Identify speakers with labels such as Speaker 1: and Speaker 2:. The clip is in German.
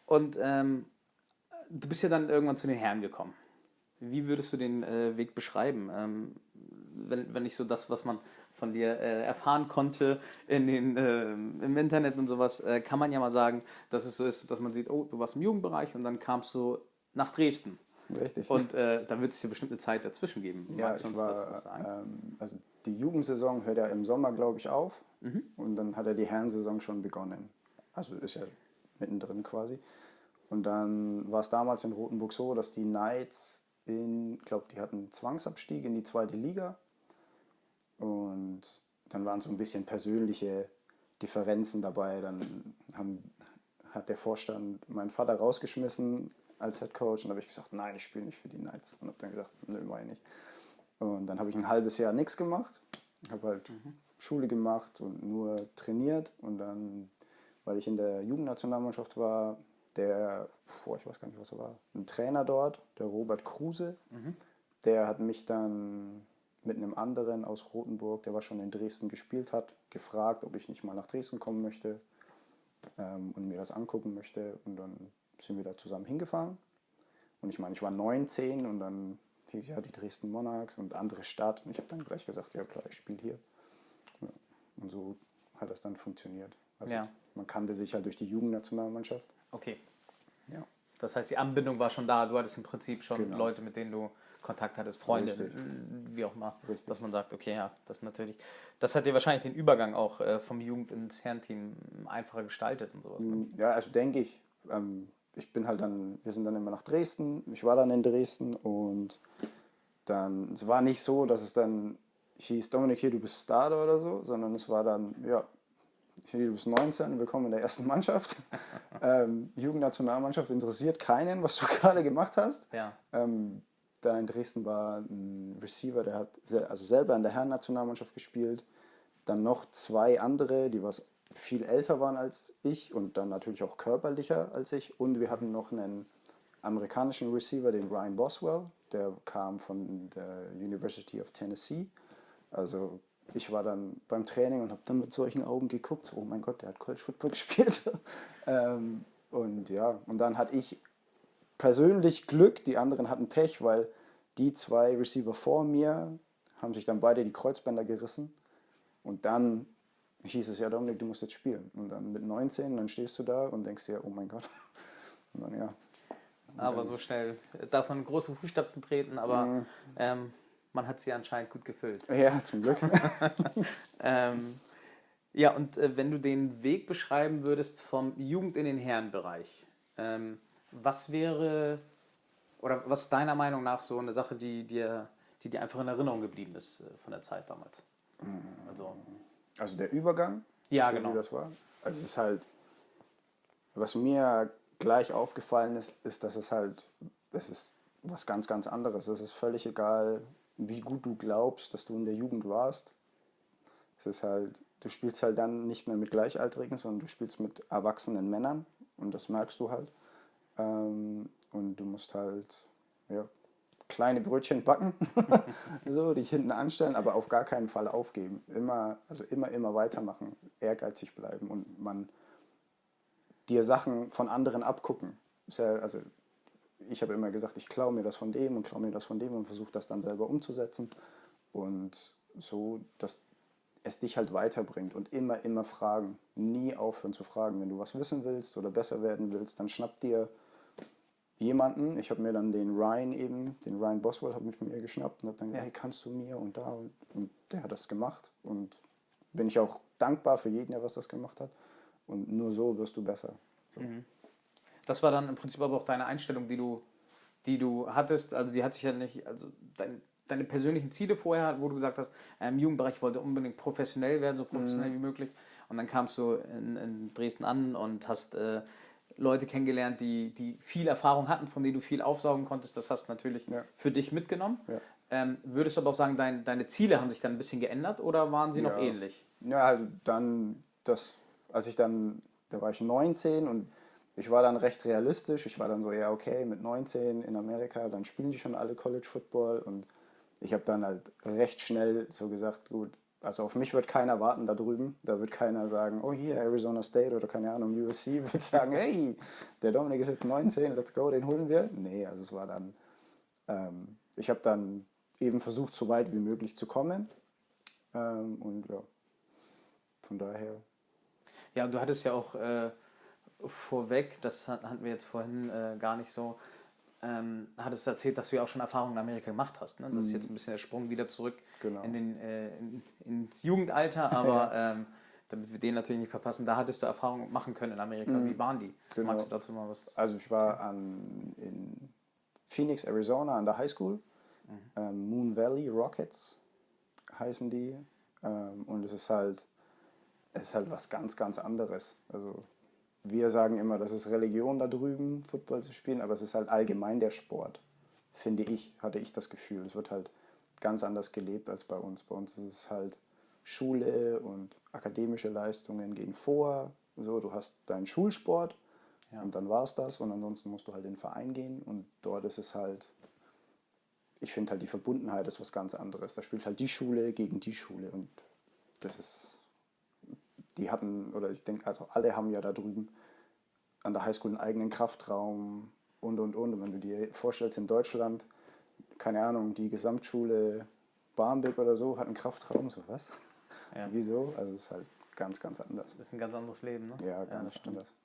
Speaker 1: Und du bist ja dann irgendwann zu den Herren gekommen. Wie würdest du den Weg beschreiben? Wenn ich so das, was man von dir erfahren konnte im Internet und sowas, kann man ja mal sagen, dass es so ist, dass man sieht, oh, du warst im Jugendbereich und dann kamst du nach Dresden.
Speaker 2: Richtig.
Speaker 1: Und da wird es ja bestimmt eine Zeit dazwischen geben.
Speaker 2: Ja,
Speaker 1: Magst du
Speaker 2: ich
Speaker 1: uns dazu was
Speaker 2: war,
Speaker 1: sagen?
Speaker 2: also die Jugendsaison hört ja im Sommer, glaube ich, auf. Und dann hat er die Herrensaison schon begonnen. Also ist ja mittendrin quasi. Und dann war es damals in Rothenburg so, dass die Knights ich glaube, die hatten Zwangsabstieg in die zweite Liga. Und dann waren so ein bisschen persönliche Differenzen dabei. Hat der Vorstand meinen Vater rausgeschmissen als Head Coach und habe ich gesagt, nein, ich spiele nicht für die Knights. Und habe dann gesagt, nö, mach ich nicht. Und dann habe ich ein halbes Jahr nichts gemacht, habe halt Schule gemacht und nur trainiert. Und dann, weil ich in der Jugendnationalmannschaft war, ich weiß gar nicht, was er war, ein Trainer dort, der Robert Kruse, der hat mich dann mit einem anderen aus Rothenburg, der war schon in Dresden gespielt hat, gefragt, ob ich nicht mal nach Dresden kommen möchte und mir das angucken möchte. Und dann sind wir da zusammen hingefahren. Und ich meine, ich war 19 und dann hieß ja die Dresden Monarchs und andere Stadt. Und ich habe dann gleich gesagt, ja klar, ich spiele hier. Ja. Und so hat das dann funktioniert. Also
Speaker 1: Ja.
Speaker 2: man kannte sich halt durch die Jugendnationalmannschaft.
Speaker 1: Okay.
Speaker 2: Ja.
Speaker 1: Das heißt, die Anbindung war schon da. Du hattest im Prinzip schon
Speaker 2: Genau.
Speaker 1: Leute, mit denen du Kontakt hattest, Freunde,
Speaker 2: Richtig.
Speaker 1: wie auch immer.
Speaker 2: Richtig.
Speaker 1: Dass man sagt, okay, ja, das natürlich. Das hat dir wahrscheinlich den Übergang auch vom Jugend- ins Herrenteam einfacher gestaltet und sowas. Ne?
Speaker 2: Ja, also denke ich. Wir sind dann immer nach Dresden. Ich war dann in Dresden und dann, es war nicht so, dass es dann hieß, Dominik, hier, du bist Starter oder so, sondern es war dann, ja, hier, du bist 19, willkommen in der ersten Mannschaft. Jugendnationalmannschaft interessiert keinen, was du gerade gemacht hast.
Speaker 1: Ja.
Speaker 2: Da in Dresden war ein Receiver, der hat selber in der Herrennationalmannschaft gespielt. Dann noch zwei andere, die was viel älter waren als ich und dann natürlich auch körperlicher als ich. Und wir hatten noch einen amerikanischen Receiver, den Ryan Boswell, der kam von der University of Tennessee. Also ich war dann beim Training und habe dann mit solchen Augen geguckt, oh mein Gott, der hat College Football gespielt. Und ja, und dann hatte ich persönlich Glück, die anderen hatten Pech, weil die zwei Receiver vor mir haben sich dann beide die Kreuzbänder gerissen. Und dann hieß es ja, Dominik, du musst jetzt spielen. Und dann mit 19, dann stehst du da und denkst dir, oh mein Gott. Und dann ja.
Speaker 1: Aber so schnell darf man große Fußstapfen treten, aber man hat sie anscheinend gut gefüllt.
Speaker 2: Ja, zum Glück.
Speaker 1: Ja, und wenn du den Weg beschreiben würdest vom Jugend- in den Herrenbereich, was wäre, oder was ist deiner Meinung nach so eine Sache, die dir einfach in Erinnerung geblieben ist von der Zeit damals?
Speaker 2: Also der Übergang,
Speaker 1: Ja,
Speaker 2: so
Speaker 1: genau.
Speaker 2: wie das war. Also es ist halt, was mir gleich aufgefallen ist, dass es ist was ganz, ganz anderes. Es ist völlig egal, wie gut du glaubst, dass du in der Jugend warst. Es ist halt, du spielst halt dann nicht mehr mit Gleichaltrigen, sondern du spielst mit erwachsenen Männern und das merkst du halt. Und du musst halt, ja, kleine Brötchen backen, so, dich hinten anstellen, aber auf gar keinen Fall aufgeben. Immer weitermachen, ehrgeizig bleiben und dir Sachen von anderen abgucken. Ist ja, also ich habe immer gesagt, ich klaue mir das von dem und klaue mir das von dem und versuche das dann selber umzusetzen. Und so, dass es dich halt weiterbringt und immer fragen. Nie aufhören zu fragen. Wenn du was wissen willst oder besser werden willst, dann schnapp dir jemanden. Ich habe mir dann den Ryan Boswell habe ich mir geschnappt und habe dann gesagt, hey, kannst du mir und da und der hat das gemacht und bin ich auch dankbar für jeden, der was das gemacht hat und nur so wirst du besser. So.
Speaker 1: Das war dann im Prinzip aber auch deine Einstellung, die du hattest. Also die hat sich ja nicht, also deine persönlichen Ziele vorher, wo du gesagt hast, im Jugendbereich wollte unbedingt professionell werden, so professionell wie möglich. Und dann kamst du in Dresden an und hast Leute kennengelernt, die viel Erfahrung hatten, von denen du viel aufsaugen konntest. Das hast du natürlich für dich mitgenommen.
Speaker 2: Ja.
Speaker 1: Würdest du aber auch sagen, deine Ziele haben sich dann ein bisschen geändert oder waren sie noch ähnlich?
Speaker 2: Ja, also da war ich 19 und ich war dann recht realistisch. Ich war dann so, ja, okay, mit 19 in Amerika, dann spielen die schon alle College Football und ich habe dann halt recht schnell so gesagt, gut, Also auf mich wird keiner warten da drüben. Da wird keiner sagen, oh hier, Arizona State oder keine Ahnung, USC wird sagen, hey, der Dominik ist jetzt 19, let's go, den holen wir. Nee, also es war dann, ich habe dann eben versucht, so weit wie möglich zu kommen. Und ja, von daher.
Speaker 1: Ja, und du hattest ja auch vorweg, das hatten wir jetzt vorhin gar nicht so, hattest erzählt, dass du ja auch schon Erfahrungen in Amerika gemacht hast. Ne? Das ist jetzt ein bisschen der Sprung wieder zurück
Speaker 2: Genau.
Speaker 1: ins Jugendalter, aber damit wir den natürlich nicht verpassen, da hattest du Erfahrungen machen können in Amerika. Wie waren die?
Speaker 2: Genau.
Speaker 1: Magst du dazu mal was
Speaker 2: Also ich war in Phoenix, Arizona an der High School. Moon Valley Rockets heißen die. Und es ist halt was ganz, ganz anderes. Also wir sagen immer, das ist Religion da drüben, Football zu spielen, aber es ist halt allgemein der Sport, finde ich, hatte ich das Gefühl. Es wird halt ganz anders gelebt als bei uns. Bei uns ist es halt Schule und akademische Leistungen gehen vor. So, du hast deinen Schulsport und dann war es das und ansonsten musst du halt in den Verein gehen und dort ist es halt, ich finde halt die Verbundenheit ist was ganz anderes. Da spielt halt die Schule gegen die Schule und das ist, die hatten, oder ich denke, also alle haben ja da drüben an der Highschool einen eigenen Kraftraum und. Und wenn du dir vorstellst, in Deutschland, keine Ahnung, die Gesamtschule Barmbek oder so hat einen Kraftraum, so was?
Speaker 1: Ja.
Speaker 2: Wieso? Also es ist halt ganz, ganz anders.
Speaker 1: Das ist ein ganz anderes Leben, ne?
Speaker 2: Ja, ganz
Speaker 1: das stimmt.
Speaker 2: anders.